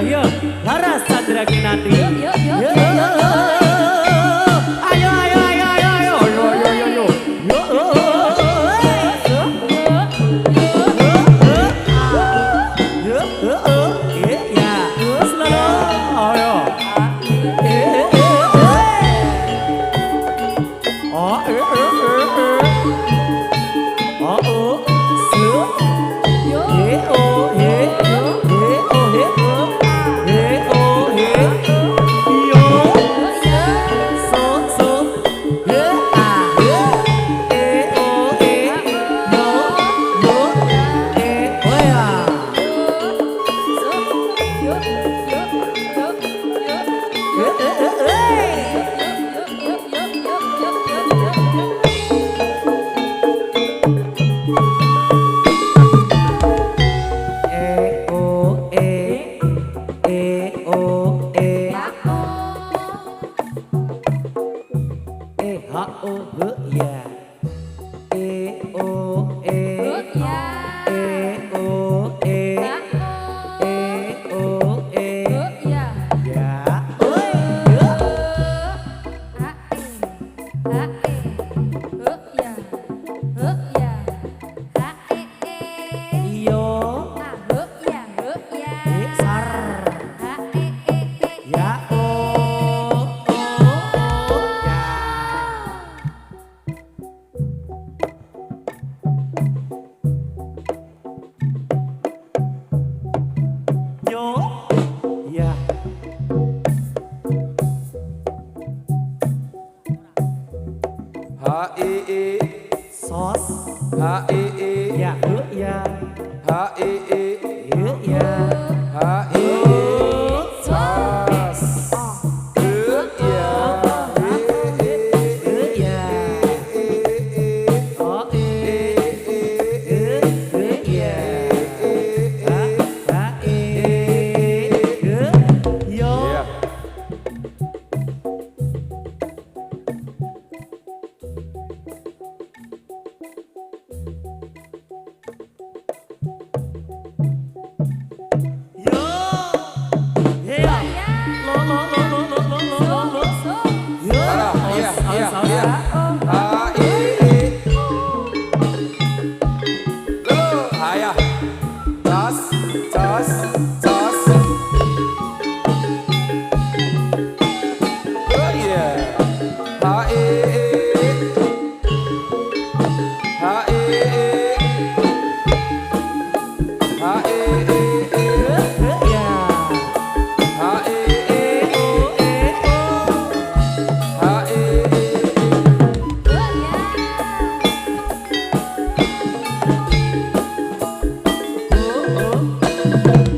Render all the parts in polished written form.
Yo, Laras Sandra Kinanti. Yo.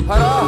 Ayo.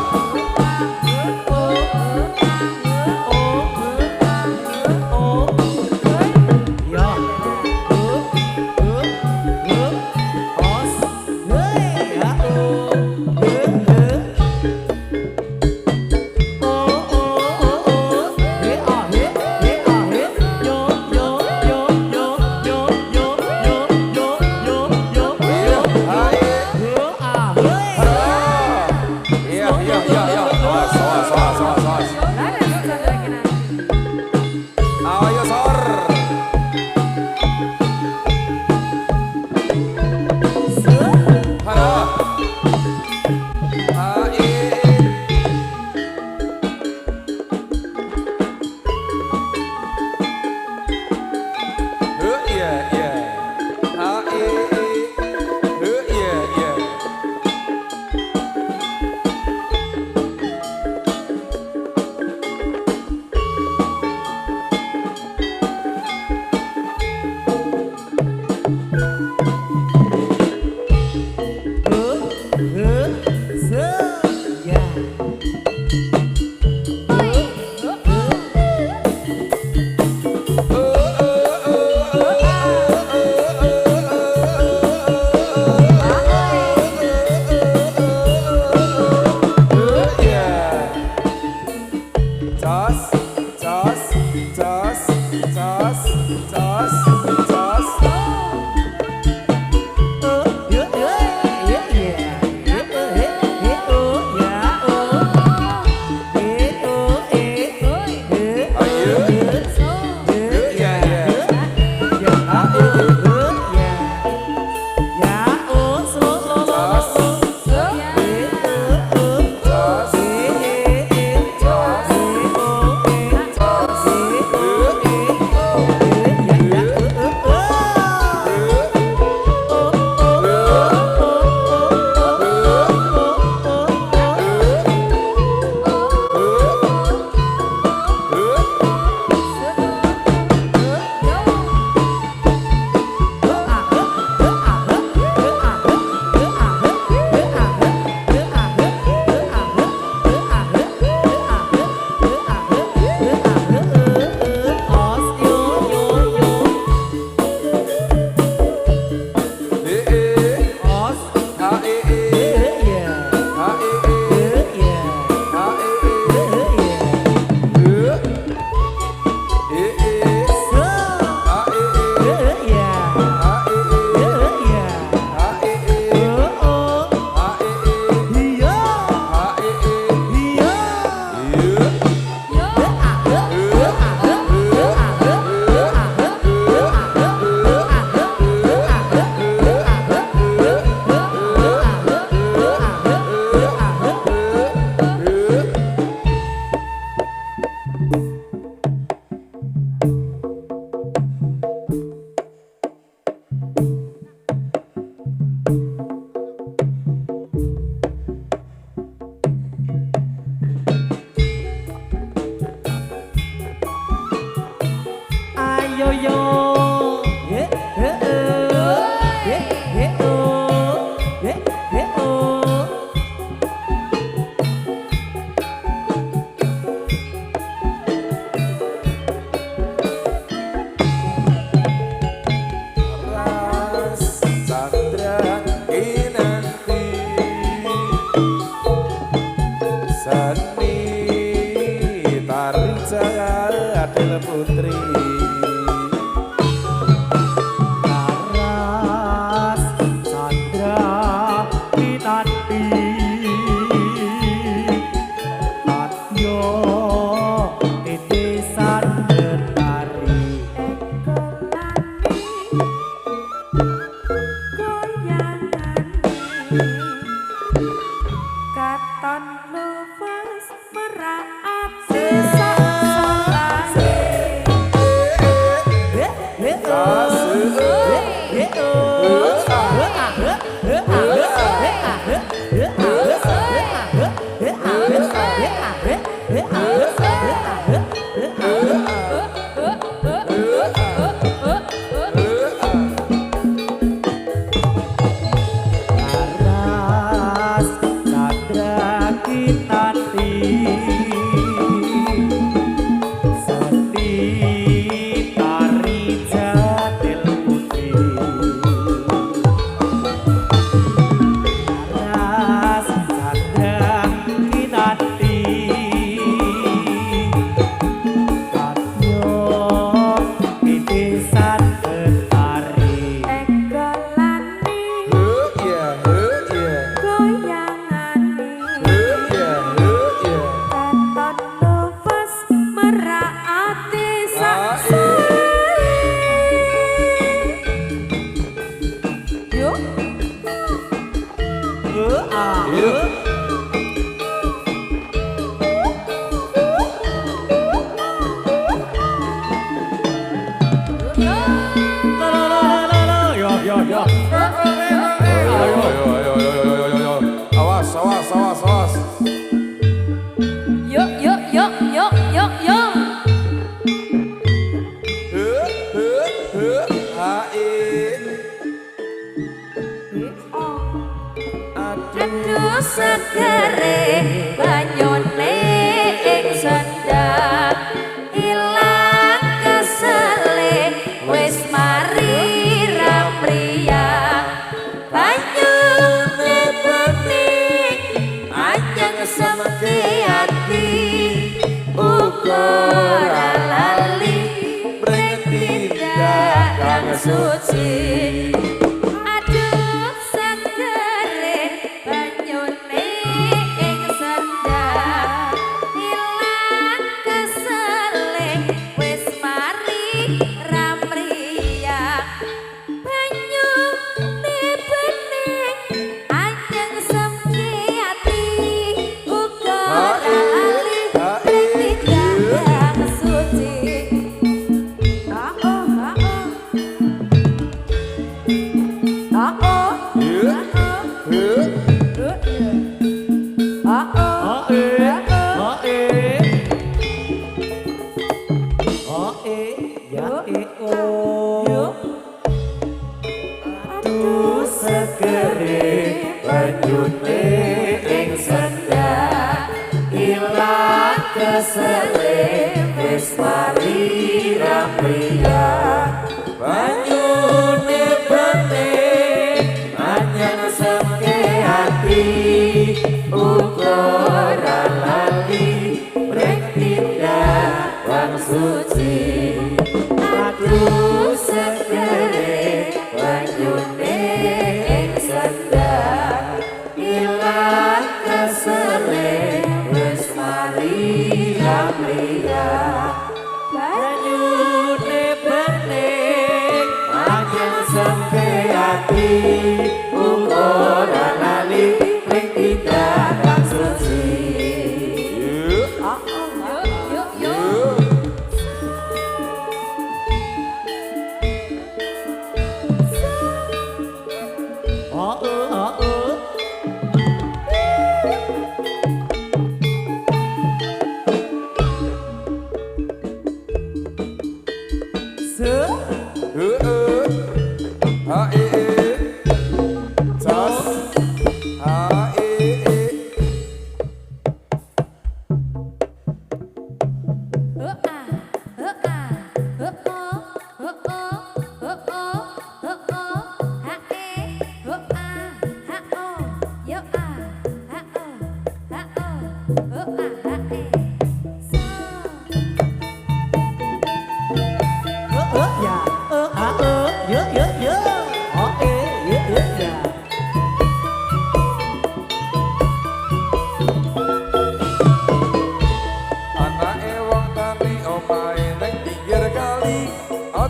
Katon lufas meraat sisa solane. Awas, awas, awas, awas. Yuk. Aduh segere banyune ing sendang ilang kesele wis mari ramriyang banyune bening ajeng semke ati uga ora lali bertindak kang suci. Aduh segere banyune ing sendang ilang kesele wis mari ramriyang banyune bening anyang semke ati uga ora lali bertindak kang suci. Aduh segere banyune ing sendang ilang kesele wis mari ramriyang banyune bening anyang semke ati uga ora lali bertindak kang suci.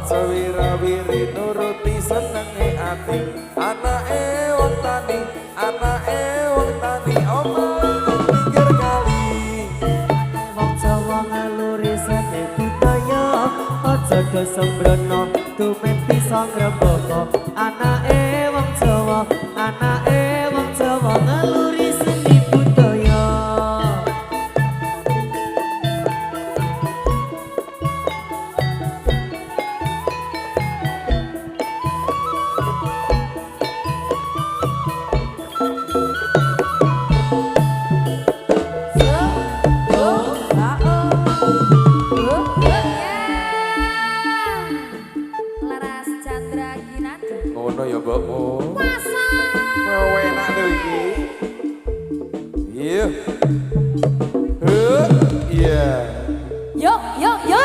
Wira-wiri nuruti senenge ati anake wong tani anake wong tani omah pinggir kali Wong Jawa ngaluri sate budaya aja do sembrono tumen bisa ngrembaka anake wong Jawa ngaluri seni budaya Laras Chandra Ginanjar. ngono ya mbokmu Masa enak lho iki iya iya yo yo yo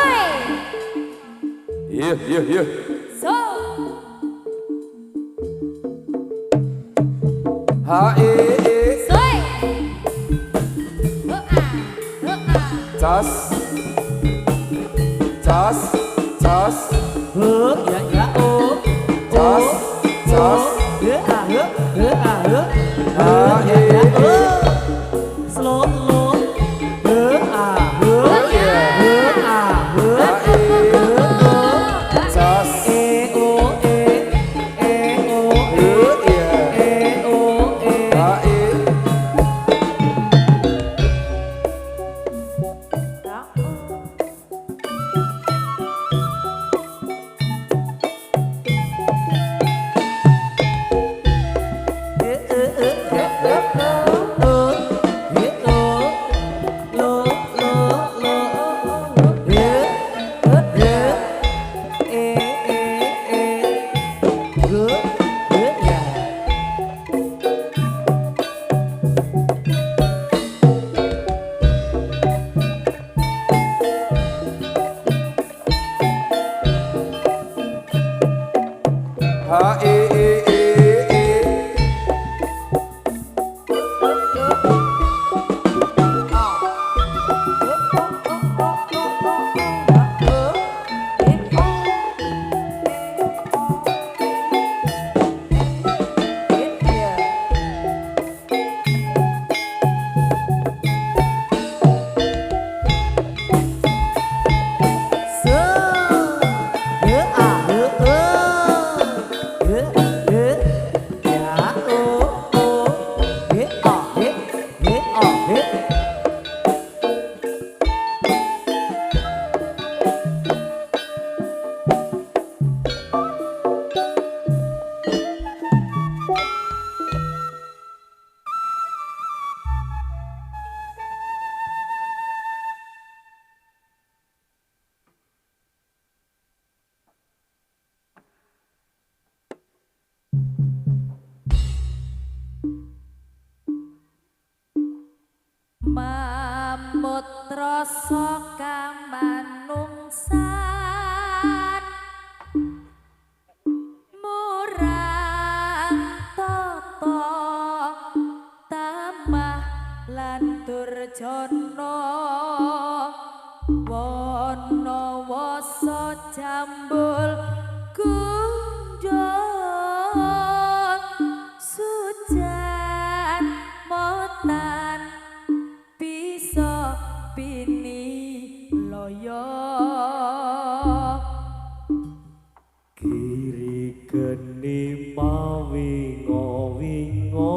iya iya iya so ha soy cas cas cas ya ya oh cas cas slow cas mamut rasa kamanungsan murang tata tamah lan durjana wana wasa jambul gundul sujan motan bisa bini loyo kiri geni mawingo-wingo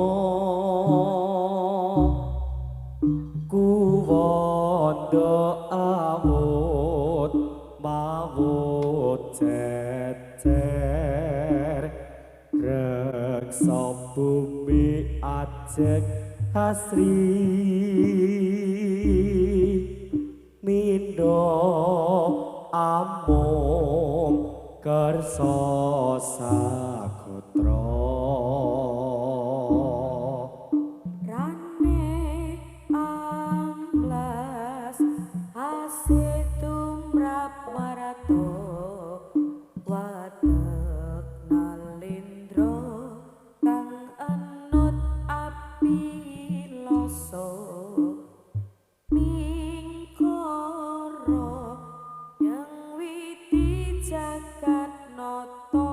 kuwanda awut mawut cecer reksa bumi ajeng asri mindo amung kersa sakutra rane amblas asih tumrap marato watek nalindra kang enut api loso mingkara yang witi jagat nata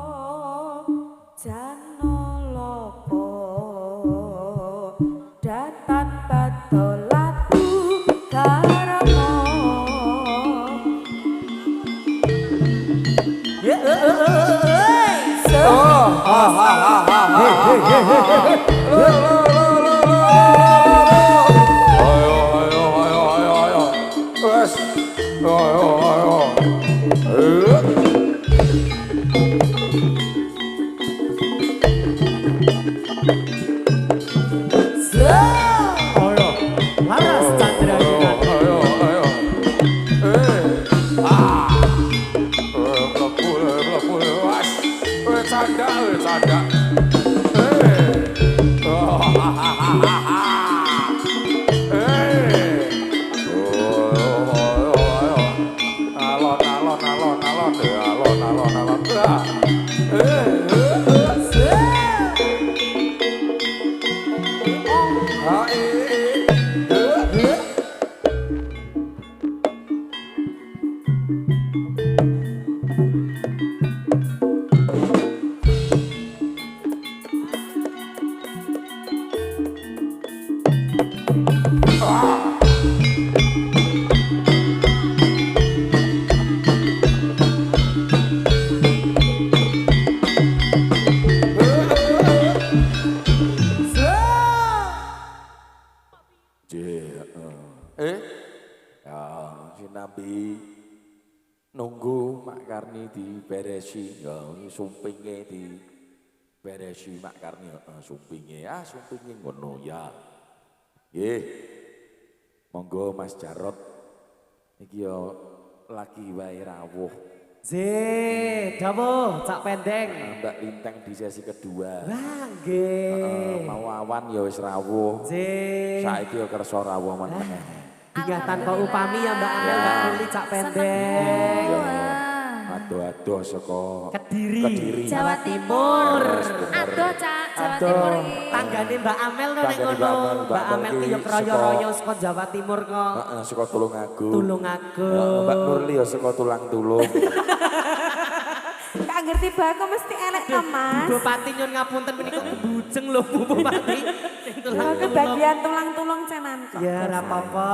Ayo, laras Chandra Ginan. Nabi nunggu Mak Karni diberesi, ya sumpinge diberesi Mak Karni, sumpinge ngono ya. Monggo Mas Jarot, iki yo lagi wae rawuh. Dawuh cak pendeng. Mbak Linteng di sesi kedua. Wah, nggih. Mau awan ya wis rawuh. Saiki yo kersa rawuh meneh. Tinggal tanpa upami ya Mbak Amel, Mbak Nuli cak pendeng. Adoh-adoh saka Kediri, Jawa Timur. Aduh Cak, Jawa Aduh, Timur. tanggane Mbak Amel to nek Tanggane ngono. Mbak Amel, Mbak Amel ki yo kroyo-royo saka Jawa Timur kok. Heeh, saka Tulungagung. Tulungagung. Mbak Nurli ya saka Tulang-Tulung. Kak ngerti bae kok mesti elek to Mas. Bupati nyun ngapunten menika bujeng lho Bu Bupati. Sing Kebagian tulang-tulung cenan kok. Ya ora apa-apa.